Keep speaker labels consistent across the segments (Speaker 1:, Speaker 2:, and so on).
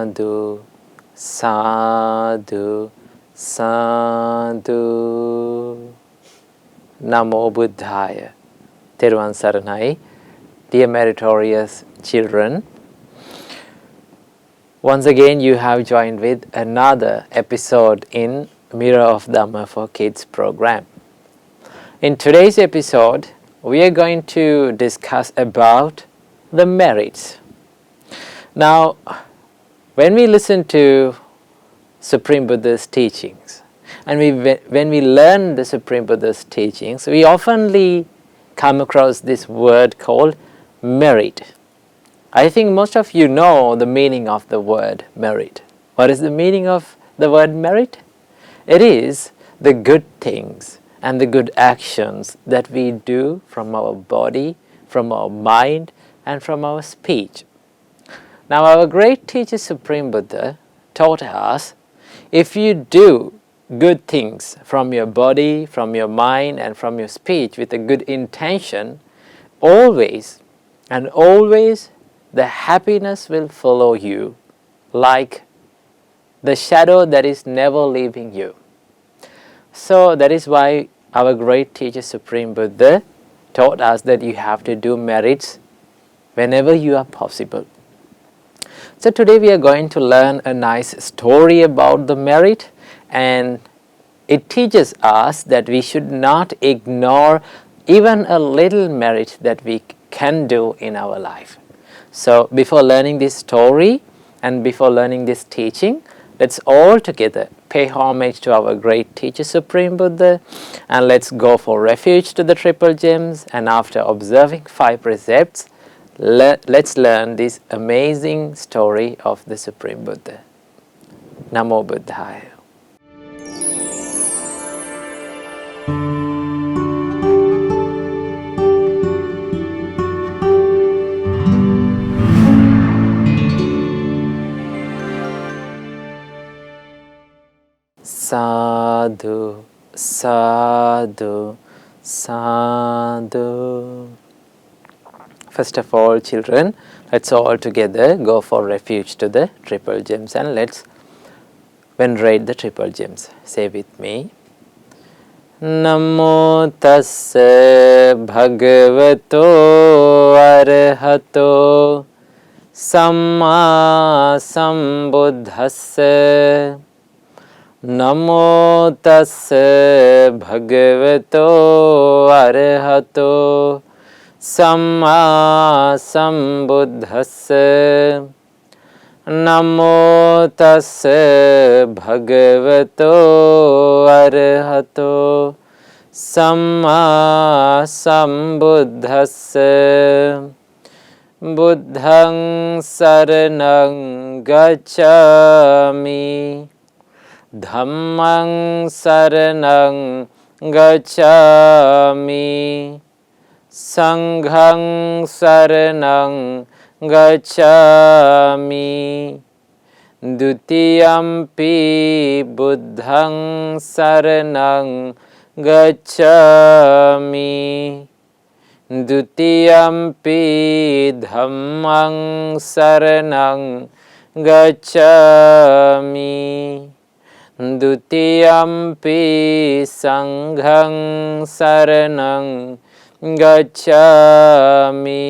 Speaker 1: Sadhu, sadhu, sadhu. Namo Buddhaya. Theruvan Saranai. Dear meritorious children, once again you have joined with another episode in Mirror of Dhamma for Kids program. In today's episode, we are going to discuss about the merits. Now, when we listen to Supreme Buddha's teachings, and when we learn the Supreme Buddha's teachings, we oftenly come across this word called merit. I think most of you know the meaning of the word merit. What is the meaning of the word merit? It is the good things and the good actions that we do from our body, from our mind, and from our speech. Now, our great teacher Supreme Buddha taught us, if you do good things from your body, from your mind, and from your speech with a good intention, always and always the happiness will follow you like the shadow that is never leaving you. So that is why our great teacher Supreme Buddha taught us that you have to do merits whenever you are possible. So today we are going to learn a nice story about the merit, and it teaches us that we should not ignore even a little merit that we can do in our life. So before learning this story and before learning this teaching, let's all together pay homage to our great teacher Supreme Buddha, and let's go for refuge to the Triple Gems, and after observing 5 precepts, let's learn this amazing story of the Supreme Buddha. Namo Buddhaya. Sadhu, sadhu, sadhu. First of all, children, let's all together go for refuge to the Triple Gems, and let's venerate the Triple Gems. Say with me. Namo tassa bhagavato arahato samma sambuddhassa. Namo tassa bhagavato arahato samma sambuddhassa. Namo tassa bhagavato arahato samma sambuddhassa. Buddhaṃ saranang gacchāmi. Dhammaṃ saranang gacchāmi. Sanghaṃ saranang gacchāmi. Dutiyampi buddhaṃ saranang gacchāmi. Dutiyampi dhammaṃ saranang gacchāmi. Dutiyampi sanghaṃ saranang gacchāmi.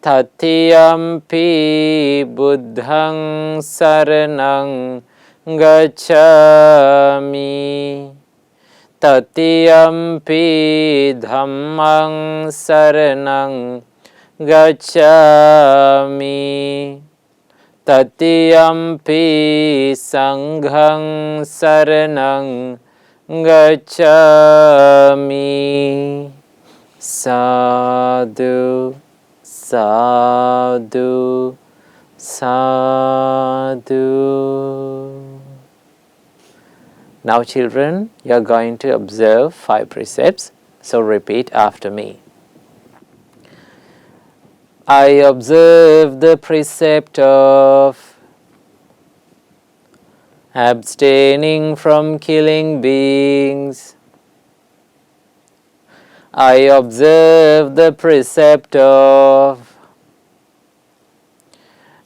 Speaker 1: Tatiyampi buddhaṃ saranang gacchāmi. Tatiyampi dhammaṃ saranang gacchāmi. Tatiyampi sanghaṃ saranang gacchāmi. Sadhu, sadhu, sadhu. Now children, you are going to observe 5 precepts, so repeat after me. I observe the precept of abstaining from killing beings. I observe the precept of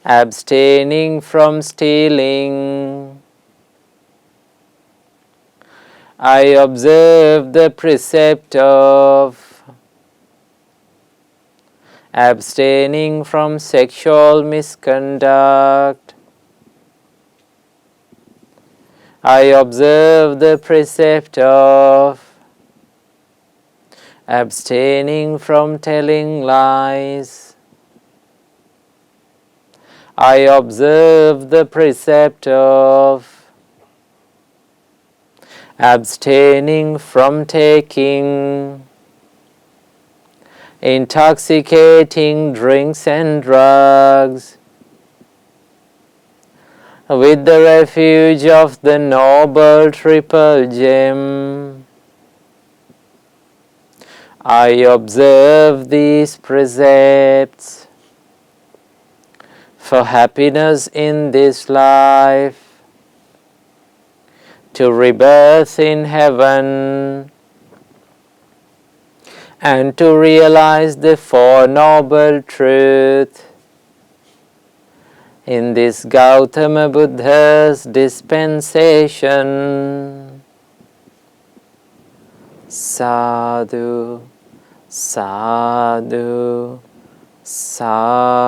Speaker 1: abstaining from stealing. I observe the precept of abstaining from sexual misconduct. I observe the precept of abstaining from telling lies. I observe the precept of abstaining from taking intoxicating drinks and drugs, with the refuge of the Noble Triple Gem. I observe these precepts for happiness in this life, to rebirth in heaven, and to realize the Four Noble Truths in this Gautama Buddha's dispensation. Sadhu, sadhu, sadhu.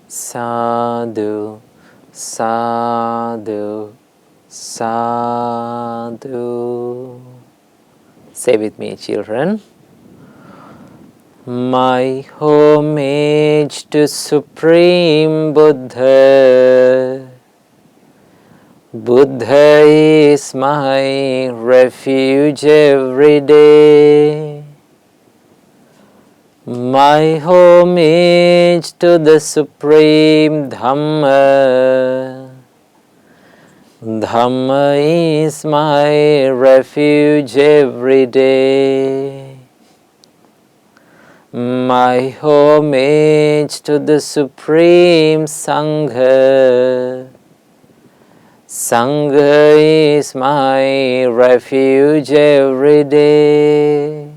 Speaker 1: Sadhu, sadhu, sadhu. Say with me, children. My homage to Supreme Buddha. Buddha is my refuge every day. My homage to the Supreme Dhamma. Dhamma is my refuge every day. My homage to the Supreme Sangha. Sangha is my refuge every day.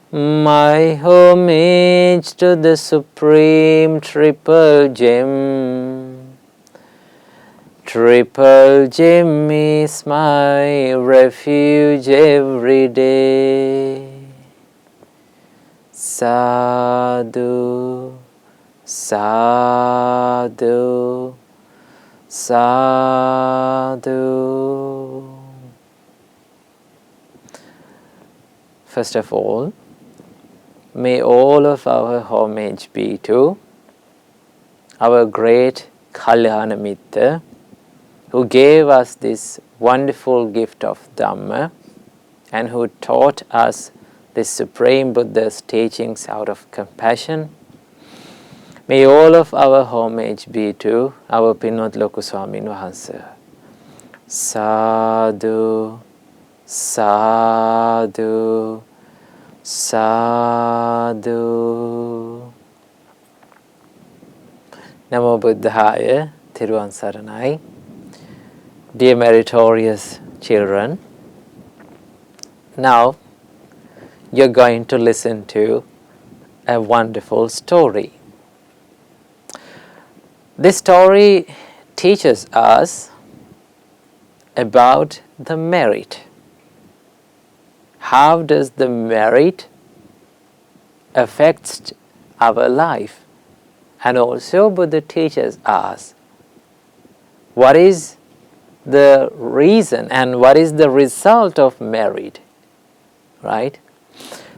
Speaker 1: My homage to the Supreme Triple Gem. Triple Gem is my refuge every day. Sadhu, sadhu, sadhu. First of all, may all of our homage be to our great Kalyana Mitta, who gave us this wonderful gift of Dhamma and who taught us the Supreme Buddha's teachings out of compassion. May all of our homage be to our Pinot Loku Swamin Wahanse. Sadhu, sadhu, sadhu. Namo Buddhaya, Thiruvan Saranai. Dear meritorious children, now you're going to listen to a wonderful story. This story teaches us about the merit. How does the merit affect our life? And also Buddha teaches us what is the reason and what is the result of merit, right?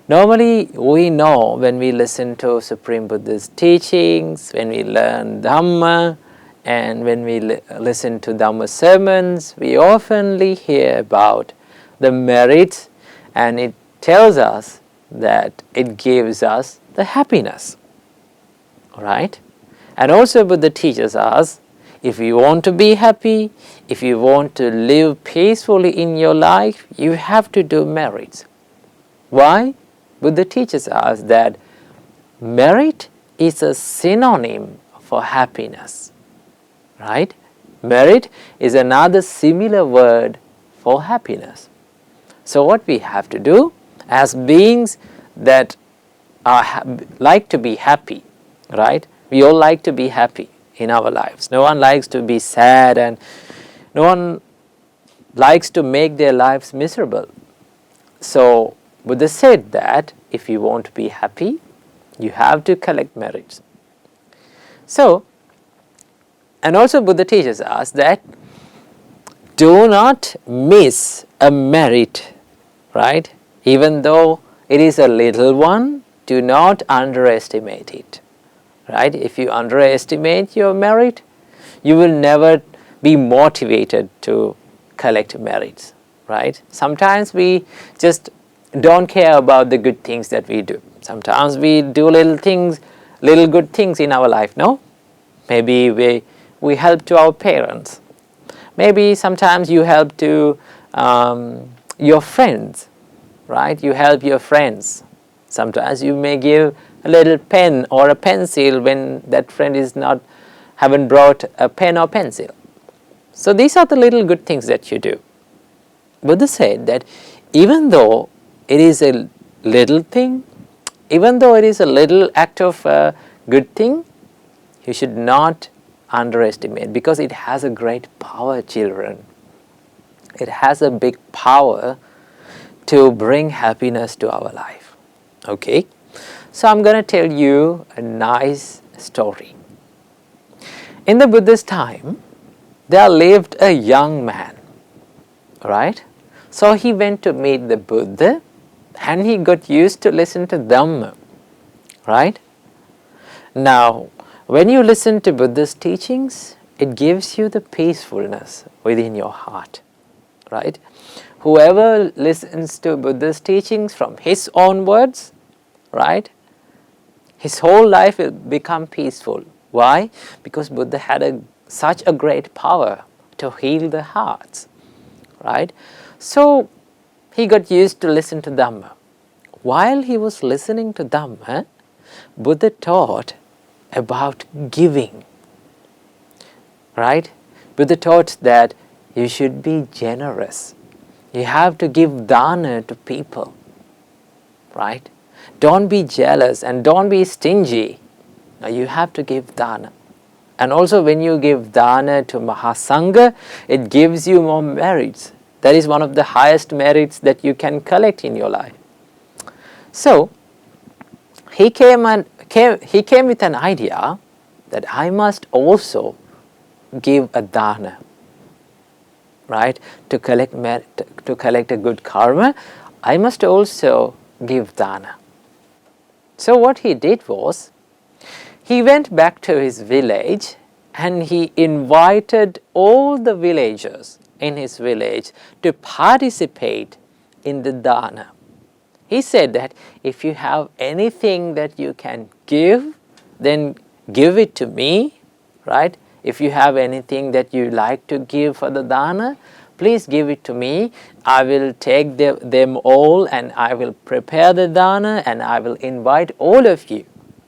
Speaker 1: Normally we know when we listen to Supreme Buddha's teachings, when we learn Dhamma, and when we listen to Dhamma sermons, we oftenly hear about the merits, and it tells us that it gives us the happiness, right? And also Buddha teaches us, if you want to be happy, if you want to live peacefully in your life, you have to do merits. Why? Buddha teaches us that merit is a synonym for happiness, right? Merit is another similar word for happiness. So what we have to do as beings that like to be happy, right? We all like to be happy in our lives. No one likes to be sad, and no one likes to make their lives miserable. So Buddha said that if you want to be happy, you have to collect merits. So, and also Buddha teaches us that do not miss a merit, right? Even though it is a little one, do not underestimate it, right? If you underestimate your merit, you will never be motivated to collect merits, right? Sometimes we just don't care about the good things that we do. Sometimes we do little things, little good things in our life, no? Maybe we help to our parents. Maybe sometimes you help to your friends, right? You help your friends. Sometimes you may give a little pen or a pencil when that friend is not, haven't brought a pen or pencil. So these are the little good things that you do. Buddha said that even though it is a little thing, even though it is a little act of good thing, you should not underestimate, because it has a great power, children. It has a big power to bring happiness to our life. Okay? So I'm going to tell you a nice story. In the Buddha's time, there lived a young man, right? So he went to meet the Buddha, and he got used to listen to Dhamma, right? Now, when you listen to Buddha's teachings, it gives you the peacefulness within your heart, right? Whoever listens to Buddha's teachings from his own words, right, his whole life will become peaceful. Why? Because Buddha had such a great power to heal the hearts, right? So he got used to listen to Dhamma. While he was listening to Dhamma, Buddha taught about giving, right? Buddha taught that you should be generous. You have to give dana to people, right? Don't be jealous and don't be stingy. Now you have to give dana. And also when you give dana to Mahasangha, it gives you more merits. That is one of the highest merits that you can collect in your life. So he came with an idea that I must also give a dana, right? To collect a good karma, I must also give dana. So what he did was, he went back to his village and he invited all the villagers in his village to participate in the dana. He said that if you have anything that you can give, then give it to me, right? If you have anything that you like to give for the dana, please give it to me. I will take them all and I will prepare the dana and I will invite all of you.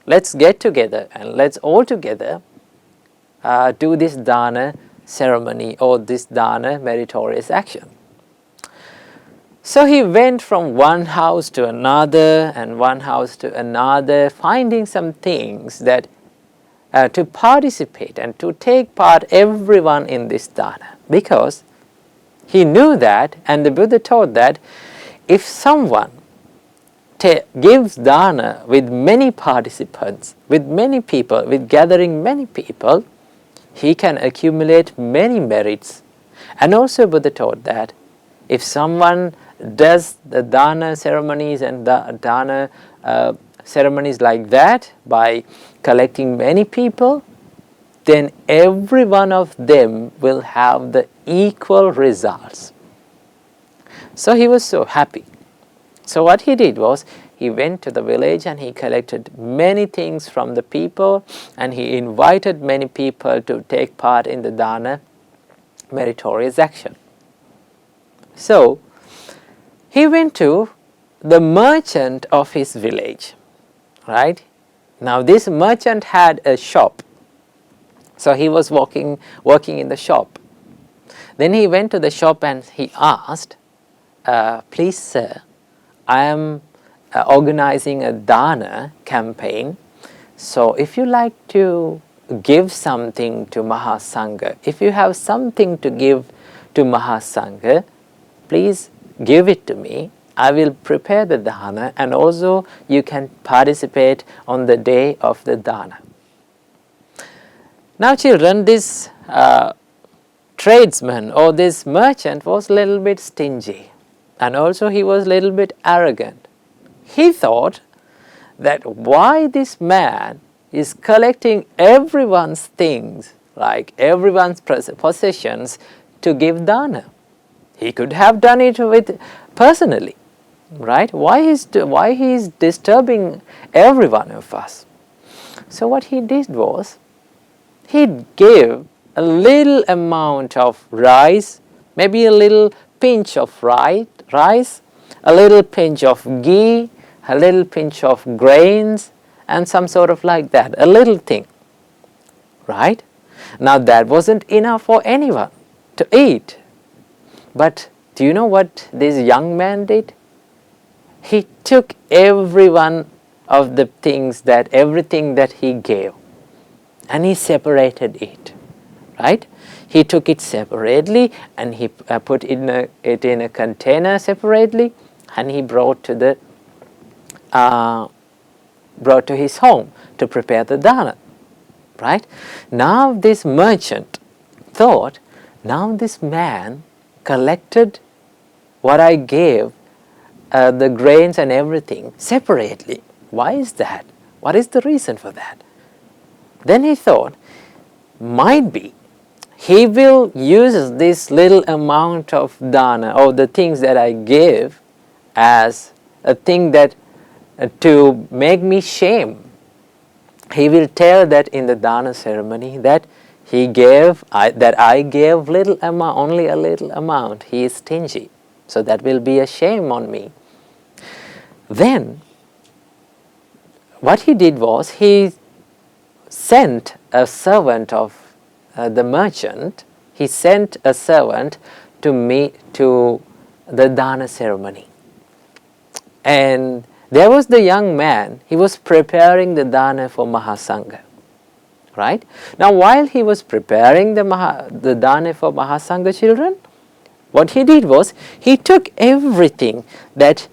Speaker 1: Let's get together and let's all together do this dana ceremony or this dana meritorious action. So he went from one house to another and one house to another, finding some things that to participate and to take part everyone in this dana, because he knew that, and the Buddha taught that if someone gives dana with many participants, with many people, with gathering many people, he can accumulate many merits. And also Buddha taught that if someone does the dana ceremonies and the dana ceremonies like that by collecting many people, then every one of them will have the equal results. So he was so happy. So what he did was, he went to the village and he collected many things from the people and he invited many people to take part in the dana meritorious action. So he went to the merchant of his village, right? Now this merchant had a shop. So he was working in the shop. Then he went to the shop and he asked, please sir, I am organizing a Dana campaign. So if you like to give something to Mahasangha, if you have something to give to Mahasangha, please give it to me. I will prepare the Dana, and also you can participate on the day of the Dana. Now children, this tradesman or this merchant was a little bit stingy, and also he was a little bit arrogant. He thought that why this man is collecting everyone's things, like everyone's possessions, to give Dana. He could have done it with personally, right? Why he is disturbing every one of us? So what he did was, he gave a little amount of rice, maybe a little pinch of rice, a little pinch of ghee, a little pinch of grains, and some sort of like that, a little thing, right? Now that wasn't enough for anyone to eat. But do you know what this young man did? He took every one of the things, everything that he gave, and he separated it, right? He took it separately and he put it in a container separately, and he brought to his home to prepare the Dana, right? Now this merchant thought, now this man collected what I gave, the grains and everything, separately. Why is that? What is the reason for that? Then he thought, might be he will use this little amount of Dana, or the things that I give, as a thing that to make me shame. He will tell that in the Dana ceremony that he gave, that I gave little amount, only a little amount. He is stingy. So that will be a shame on me. Then what he did was, he sent a servant of the merchant, he sent a servant to meet to the Dana ceremony. And there was the young man, he was preparing the Dana for Mahasangha, right? Now while he was preparing the Dana for Mahasangha children, what he did was, he took everything that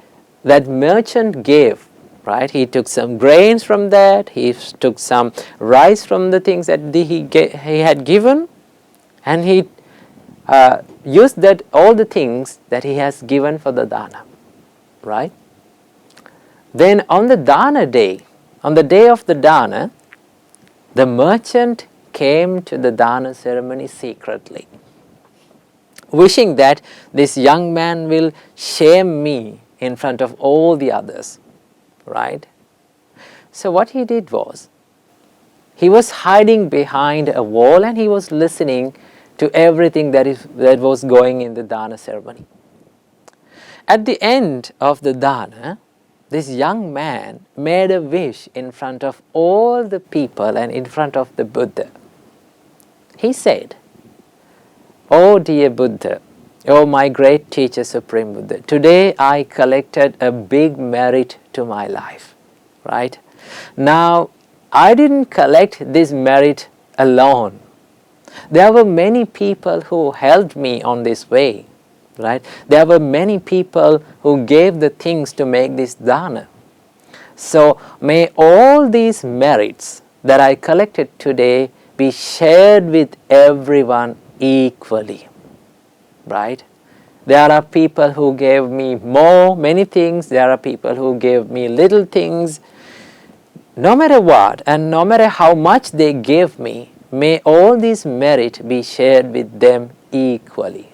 Speaker 1: merchant gave, right? He took some grains from that, he took some rice from the things that he had given, and he used that all the things that he has given for the Dana, right? Then on the Dana day, on the day of the Dana, the merchant came to the Dana ceremony secretly, wishing that this young man will shame me in front of all the others, right? So what he did was, he was hiding behind a wall and he was listening to everything that was going in the Dana ceremony. At the end of the Dana, this young man made a wish in front of all the people and in front of the Buddha. He said, "Oh dear Buddha, oh my great teacher, Supreme Buddha, today I collected a big merit to my life," right? Now, I didn't collect this merit alone. There were many people who helped me on this way, right? There were many people who gave the things to make this Dana. So may all these merits that I collected today be shared with everyone equally, right? There are people who gave me many things. There are people who gave me little things. No matter what and no matter how much they gave me, may all this merit be shared with them equally.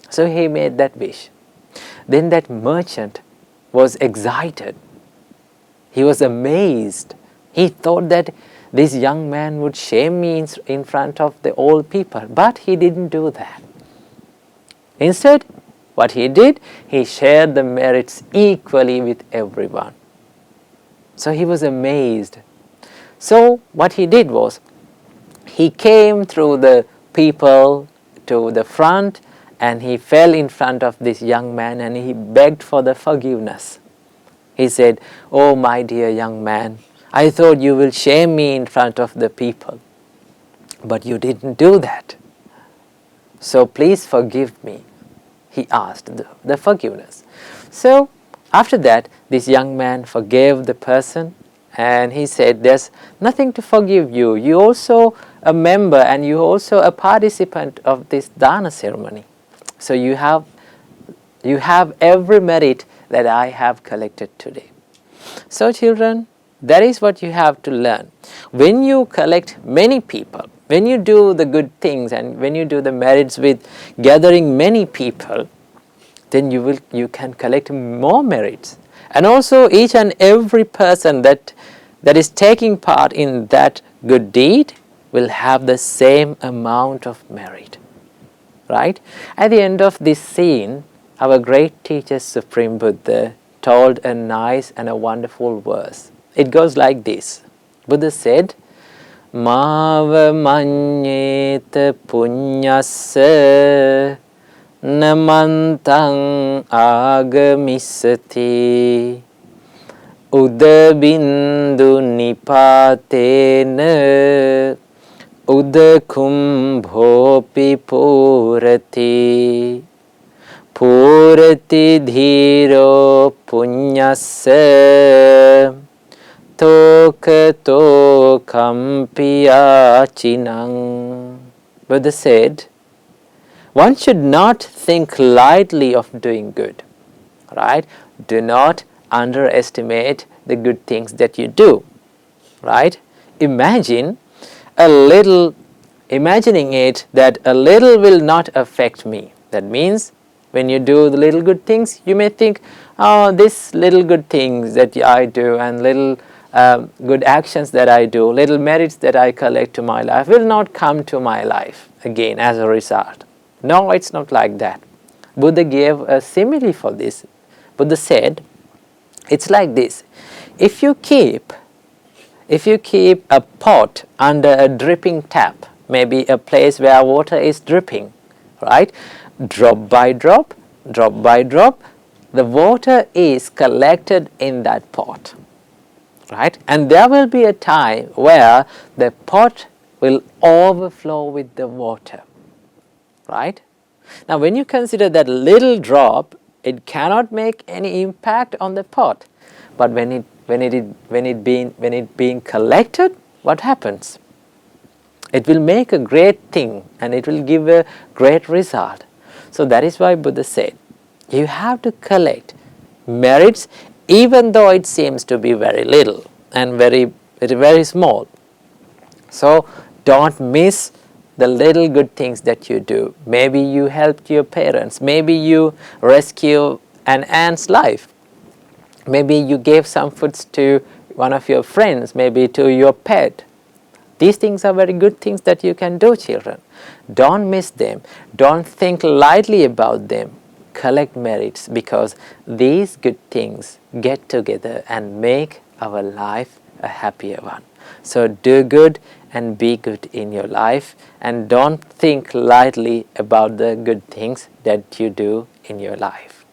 Speaker 1: So he made that wish. Then that merchant was excited. He was amazed. He thought that this young man would shame me in front of the old people, but he didn't do that. Instead, what he did, he shared the merits equally with everyone. So he was amazed. So what he did was, he came through the people to the front, and he fell in front of this young man and he begged for the forgiveness. He said, "Oh, my dear young man, I thought you will shame me in front of the people, but you didn't do that. So please forgive me." He asked the forgiveness. So after that, this young man forgave the person, and he said, "There's nothing to forgive you. You're also a member and you're also a participant of this dana ceremony. So you have every merit that I have collected today." So children, that is what you have to learn. When you collect many people, when you do the good things and when you do the merits with gathering many people, then you can collect more merits. And also each and every person that is taking part in that good deed will have the same amount of merit. Right? At the end of this scene, our great teacher Supreme Buddha told a nice and a wonderful verse. It goes like this. Buddha said, "Mava manyeta punyassa namantang agamisati udabindu nipatena udakumbhopi purati purati dhiro punyassa tokato kampiyachinang." Buddha said, one should not think lightly of doing good, right? Do not underestimate the good things that you do, right? Imagining it that a little will not affect me. That means when you do the little good things, you may think, "Oh, this little good things that I do and little good actions that I do, little merits that I collect to my life will not come to my life again as a result." No, it's not like that. Buddha gave a simile for this. Buddha said, it's like this. If you keep a pot under a dripping tap, maybe a place where water is dripping, right? Drop by drop, the water is collected in that pot, right? And there will be a time where the pot will overflow with the water, right? Now when you consider that little drop, it cannot make any impact on the pot. But when it being collected, what happens? It will make a great thing and it will give a great result. So that is why Buddha said, you have to collect merits even though it seems to be very little and very small. So don't miss the little good things that you do. Maybe you helped your parents. Maybe you rescue an ant's life. Maybe you gave some foods to one of your friends, maybe to your pet. These things are very good things that you can do, children. Don't miss them. Don't think lightly about them. Collect merits, because these good things get together and make our life a happier one. So do good and be good in your life, and don't think lightly about the good things that you do in your life.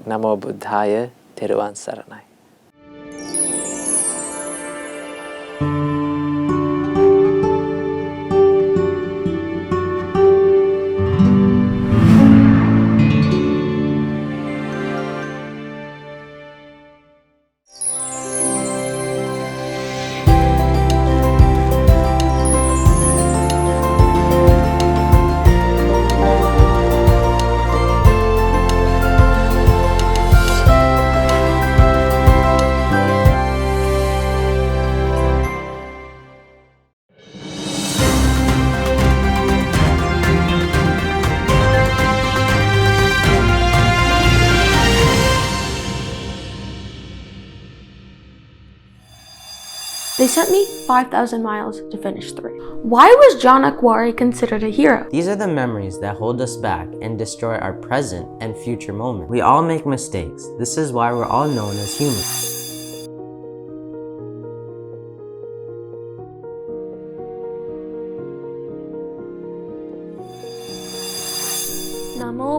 Speaker 1: Namo Buddhaya, Theruvan Saranai.
Speaker 2: They sent me 5,000 miles to finish 3. Why was Janakwari considered a hero?
Speaker 3: These are the memories that hold us back and destroy our present and future moments. We all make mistakes. This is why we're all known as humans.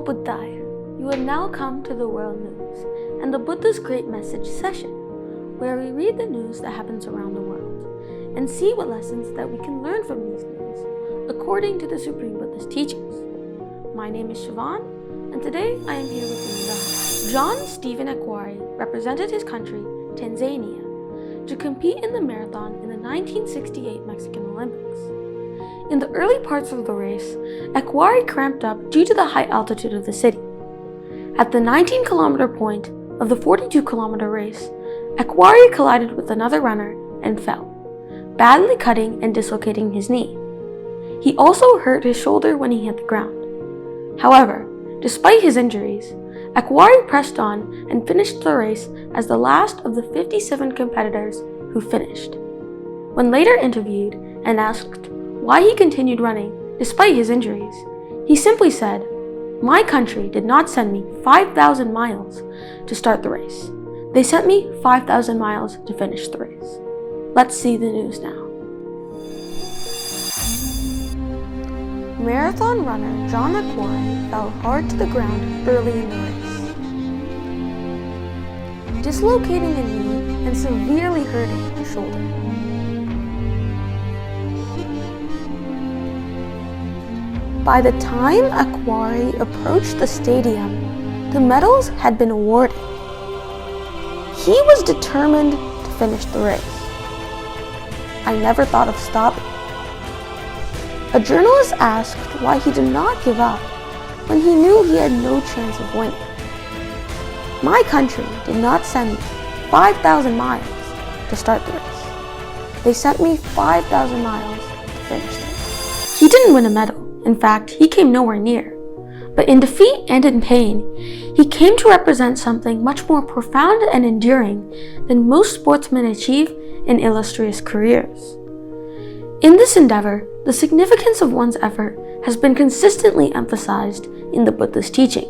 Speaker 2: Buddhaya. You have now come to the World News and the Buddha's Great Message session, where we read the news that happens around the world and see what lessons that we can learn from these news according to the Supreme Buddha's teachings. My name is Siobhan, and today I am here with Shraddha. John Stephen Akwari represented his country, Tanzania, to compete in the marathon in the 1968 Mexican Olympics. In the early parts of the race, Akwari cramped up due to the high altitude of the city. At the 19-kilometer point of the 42-kilometer race, Akwari collided with another runner and fell, badly cutting and dislocating his knee. He also hurt his shoulder when he hit the ground. However, despite his injuries, Akwari pressed on and finished the race as the last of the 57 competitors who finished. When later interviewed and asked why he continued running despite his injuries, he simply said, "My country did not send me 5,000 miles to start the race. They sent me 5,000 miles to finish the race." Let's see the news now. Marathon runner John Akwari fell hard to the ground early in the race, dislocating a knee and severely hurting a shoulder. By the time Akwari approached the stadium, the medals had been awarded. He was determined to finish the race. "I never thought of stopping." A journalist asked why he did not give up when he knew he had no chance of winning. "My country did not send me 5,000 miles to start the race. They sent me 5,000 miles to finish the race." He didn't win a medal. In fact, he came nowhere near. But in defeat and in pain, he came to represent something much more profound and enduring than most sportsmen achieve in illustrious careers. In this endeavor, the significance of one's effort has been consistently emphasized in the Buddha's teaching.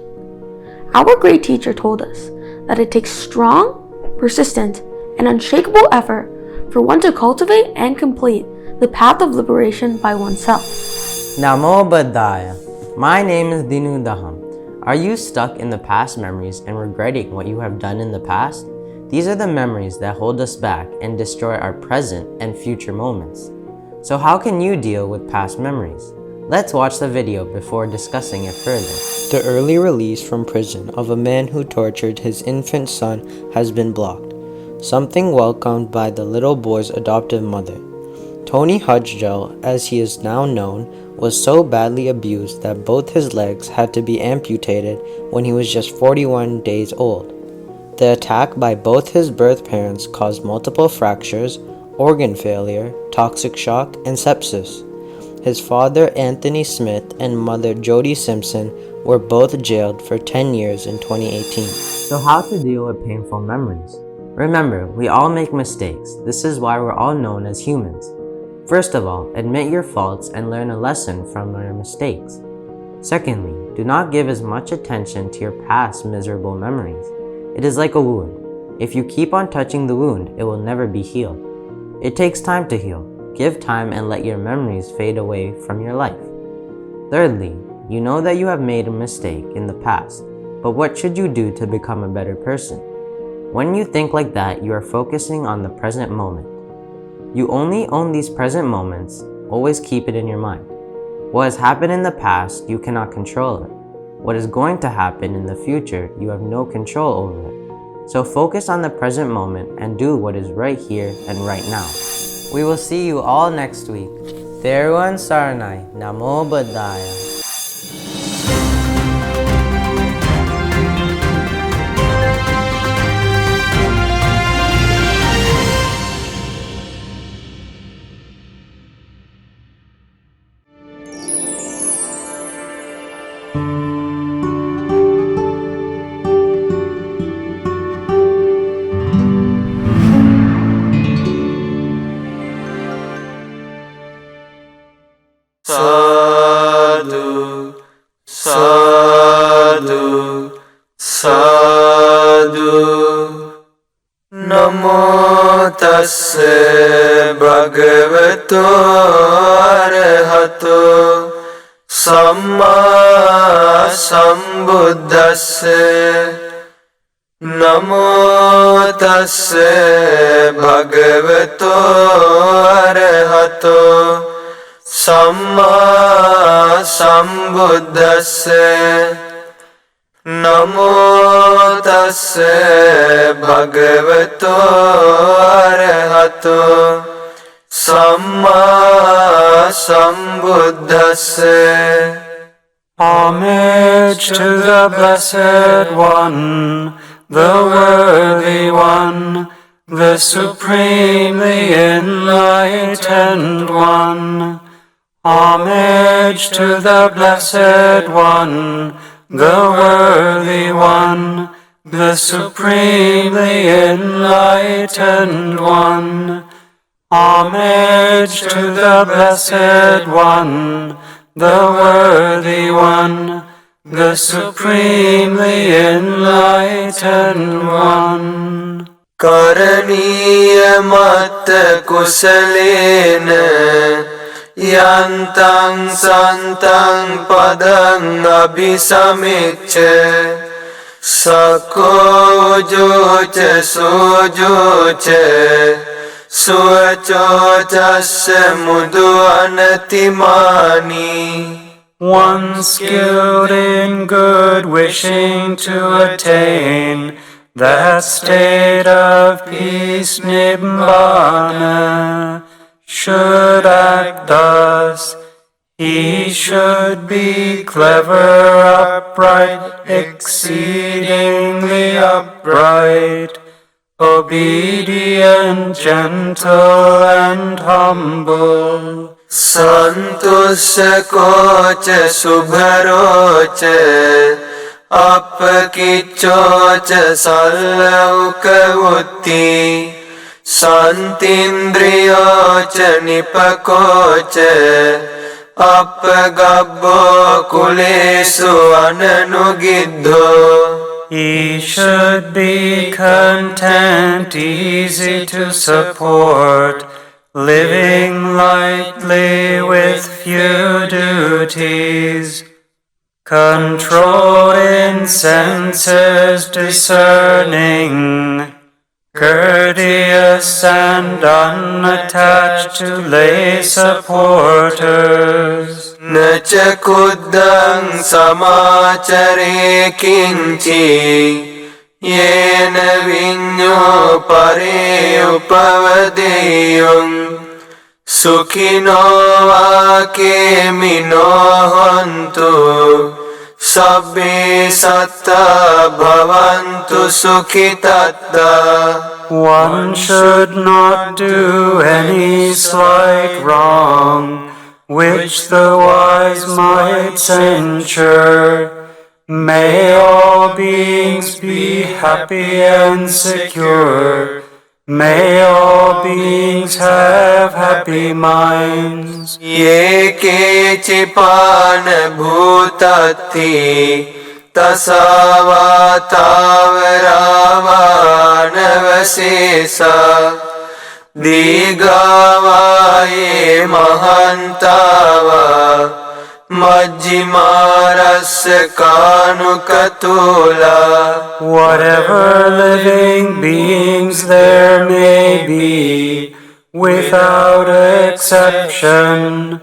Speaker 2: Our great teacher told us that it takes strong, persistent, and unshakable effort for one to cultivate and complete the path of liberation by oneself.
Speaker 3: Namo Buddhaya. My name is Dhamma. Are you stuck in the past memories and regretting what you have done in the past? These are the memories that hold us back and destroy our present and future moments. So how can you deal with past memories? Let's watch the video before discussing it further.
Speaker 4: The early release from prison of a man who tortured his infant son has been blocked, something welcomed by the little boy's adoptive mother. Tony Hudgell, as he is now known, was so badly abused that both his legs had to be amputated when he was just 41 days old. The attack by both his birth parents caused multiple fractures, organ failure, toxic shock, and sepsis. His father, Anthony Smith, and mother, Jody Simpson, were both jailed for 10 years in 2018.
Speaker 3: So how to deal with painful memories? Remember, we all make mistakes. This is why we're all known as humans. First of all, admit your faults and learn a lesson from your mistakes. Secondly, do not give as much attention to your past miserable memories. It is like a wound. If you keep on touching the wound, it will never be healed. It takes time to heal. Give time and let your memories fade away from your life. Thirdly, you know that you have made a mistake in the past, but what should you do to become a better person? When you think like that, you are focusing on the present moment. You only own these present moments. Always keep it in your mind. What has happened in the past, you cannot control it. What is going to happen in the future, you have no control over it. So focus on the present moment and do what is right here and right now. We will see you all next week. Teruan Saranai. Namo Buddhaya.
Speaker 5: Sadhu, sadhu, sadhu. Namo tassa bhagavato arahato Samma Sambuddhassa Namo Tassa Bhagavato Arahato Samma Sambuddhassa Namo Tassa Bhagavato Arahato Samma Sambuddhassa.
Speaker 6: Homage to the Blessed One, the Worthy One, the Supremely Enlightened One. Homage to the Blessed One, the Worthy One, the Supremely Enlightened One. Homage to the Blessed One, the Worthy One, the Supremely Enlightened One.
Speaker 5: Karaniya matta kusalena Yantang santang padang abhisamicca Sako jocha sojocha Suachochasya mudu anatimani.
Speaker 6: One skilled in good, wishing to attain that state of peace, Nibbana, should act thus. He should be clever, upright, exceedingly upright, obedient, gentle, and humble.
Speaker 5: Santussa kocha subharocha Appakiccocha salaukavutti Santindriyocha nipakocha Appagabbo kulesu ananugiddho.
Speaker 6: He should be content, easy to support, living lightly with few duties, controlled in senses, discerning, courteous and unattached to lay supporters.
Speaker 5: Nacha kuddang samachare kinchi Yena vinyo pare upavadeyum Sukhino vake mino hantu Sabbe satta bhavantu sukhitatta.
Speaker 6: One should not do any slight wrong, which the wise might censure. May all beings be happy and secure. May all beings have happy minds.
Speaker 5: Ye kechipana bhutati tasavatavarāvanavasesa Digavaye mahantava Majjimarasya kanukatula.
Speaker 6: Whatever living beings there may be, without exception,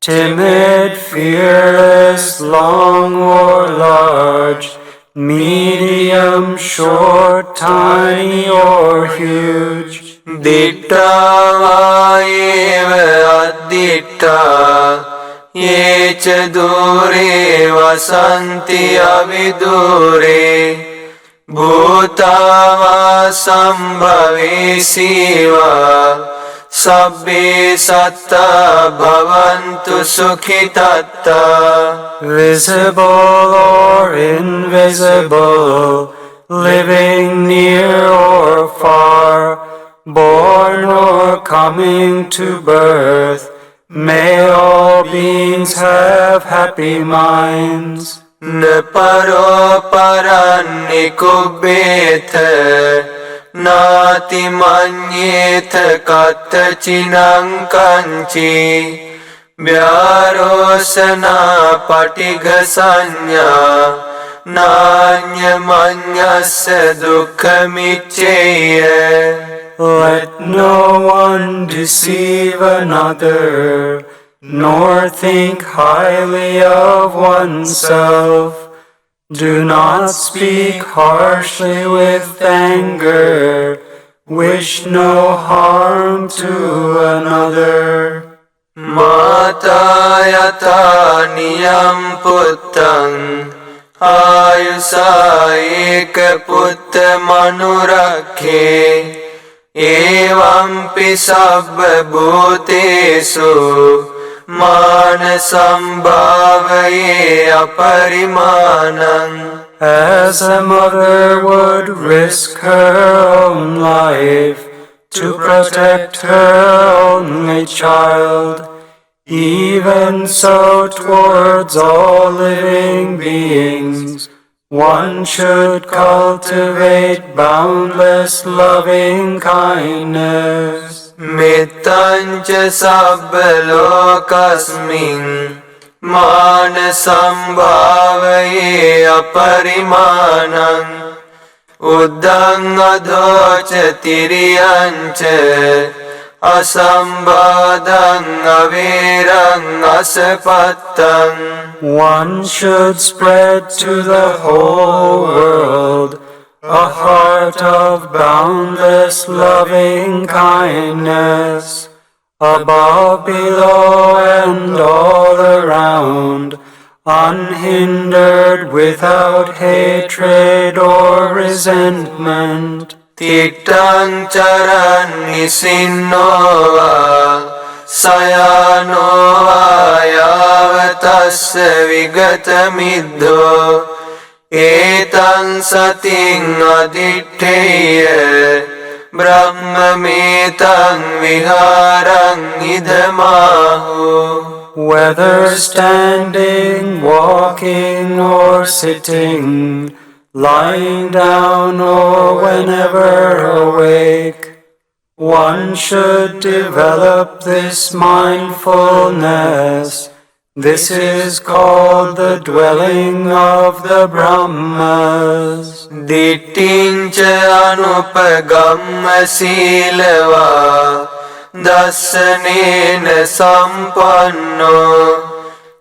Speaker 6: timid, fearless, long or large, medium, short, tiny or huge,
Speaker 5: Ditta vaeva additta Ye ca dure vasanti avidure Bhutava sambhavesiva Sabbe satta bhavantu sukhitatta.
Speaker 6: visible or invisible, living near or far, born or coming to birth, may all beings have happy minds.
Speaker 5: Na paro parannikubbetha Nati manyetha kattachinam kanchi Vyarosana patigha sanya Nanya manyasya dukkhamicceya.
Speaker 6: Let no one deceive another, nor think highly of oneself. Do not speak harshly with anger. Wish no harm to another.
Speaker 5: Mata yata niyam puttang Ayusa eka putta manurakhe Evampi sabba bhutesu Manasambhavaye aparimanam.
Speaker 6: As a mother would risk her own life to protect her only child, even so towards all living beings, one should cultivate boundless loving kindness.
Speaker 5: Mittancha sabba lokasmin Manasambhavaye aparimanam. Uddang adhocha tiriyancha Asambhadang avirang asapattam.
Speaker 6: One should spread to the whole world a heart of boundless loving kindness, above, below, and all around, unhindered, without hatred or resentment.
Speaker 5: Tittang charan nisinova Sayanova yavatasya vigatamiddho Etang sating aditteya Brahmametang viharang idhamahu.
Speaker 6: Whether standing, walking, or sitting, lying down, or whenever awake, one should develop this mindfulness. This is called the dwelling of the Brahmas.
Speaker 5: Dittincha anupagamma silava Dasanena sampanno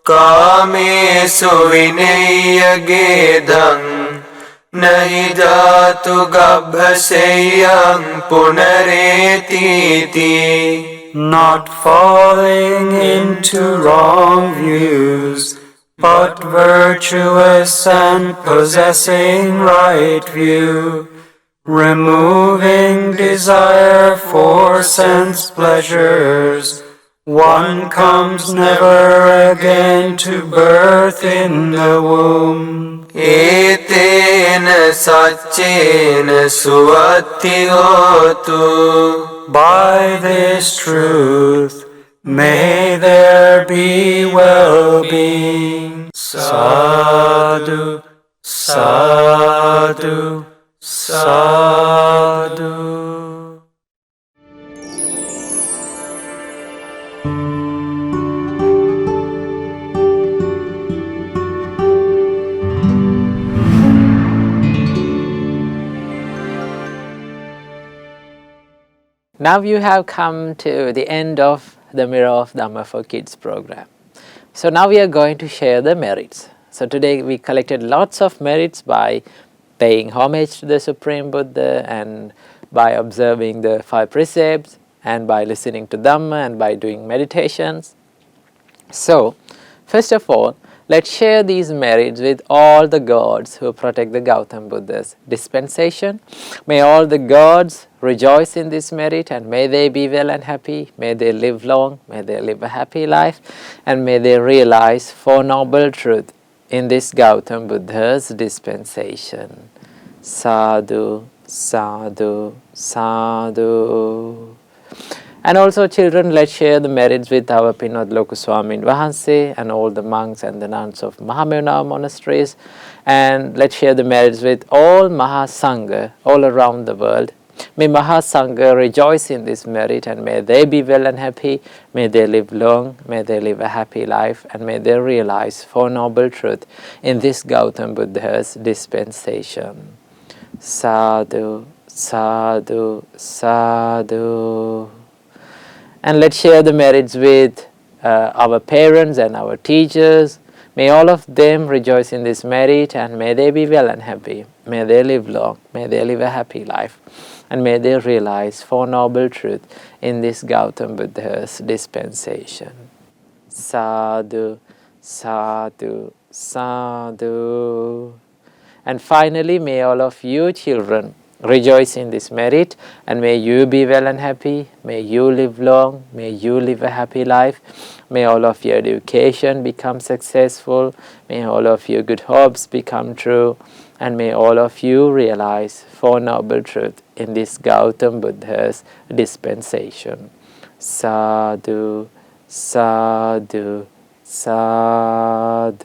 Speaker 5: Kamesu vinaya gedang Nahi jatu gabhaseyang punaretiti.
Speaker 6: Not falling into wrong views, but virtuous and possessing right view, removing desire for sense pleasures, one comes never again to birth in the womb.
Speaker 5: Etena saccena suvatti hotu.
Speaker 6: By this truth, may there be well-being. Sadhu, sadhu, sadhu.
Speaker 1: Now you have come to the end of the Mirror of Dhamma for Kids program. So now we are going to share the merits. So today we collected lots of merits by paying homage to the Supreme Buddha and by observing the 5 precepts and by listening to Dhamma and by doing meditations. So first of all, let's share these merits with all the gods who protect the Gautam Buddha's dispensation. May all the gods rejoice in this merit and may they be well and happy, may they live long, may they live a happy life, and may they realize Four Noble Truths in this Gautam Buddha's dispensation. Sadhu, sadhu, sadhu. And also children, let's share the merits with our Pinod Lokuswamin Vahanse and all the monks and the nuns of Mahamuna monasteries. And let's share the merits with all Mahasangha all around the world. May Mahasangha rejoice in this merit, and may they be well and happy, may they live long, may they live a happy life, and may they realize Four Noble Truths in this Gautam Buddha's dispensation. Sadhu, sadhu, sadhu. And let's share the merits with our parents and our teachers. May all of them rejoice in this merit, and may they be well and happy. May they live long, may they live a happy life, and may they realize Four Noble Truths in this Gautam Buddha's dispensation. Sadhu, sadhu, sadhu. And finally, may all of you children rejoice in this merit, and may you be well and happy, may you live long, may you live a happy life, may all of your education become successful, may all of your good hopes become true, and may all of you realize Four Noble Truths in this Gautam Buddha's dispensation. Sadhu, sadhu, sadhu.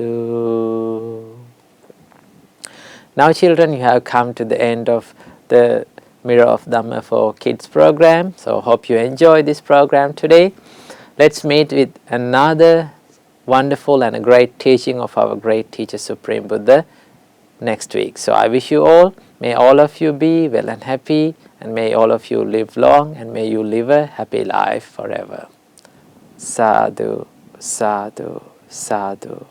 Speaker 1: Now children, you have come to the end of the Mirror of Dhamma for Kids program. So hope you enjoy this program today. Let's meet with another wonderful and a great teaching of our great teacher Supreme Buddha next week. So I wish you all, may all of you be well and happy, and may all of you live long, and may you live a happy life forever. Sadhu, sadhu, sadhu.